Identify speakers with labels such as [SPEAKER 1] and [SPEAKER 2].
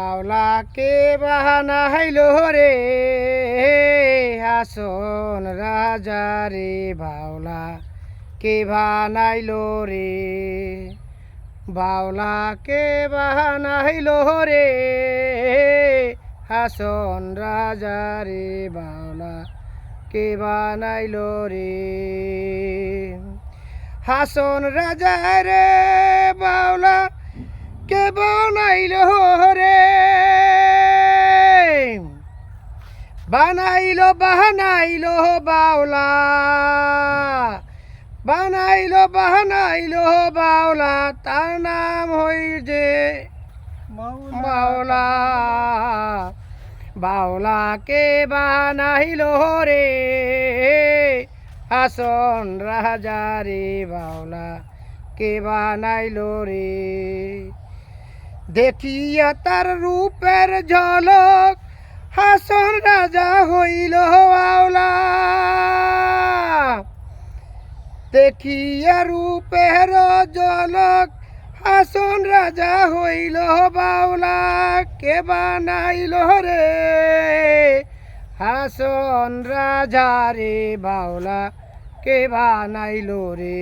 [SPEAKER 1] বাউলা কে বানাইল রে হাসন রাজা রে বাউলা কে বানাইল রে বাউলা কে বানাইল রে হাসন রাজা রে বাউলা কে বানাইল রে হাসন রাজা রে বাউলা কে বানাইল রে বানাইলো বাউলা বানাইলো বাউলা তার নাম হইছে বাউলা বাউলা কে বানাইলো রে হাসন রাজা রে বাউলা কে বানাইলো রে দেখিয়া তার রূপের ঝলক হাসন রাজা হইল বাউলা দেখিয়া রূপের ঝলক হাসন রাজা হইল বাউলা কে বানাইল রে হাসন রাজা রে বাউলা কে বানাইল রে।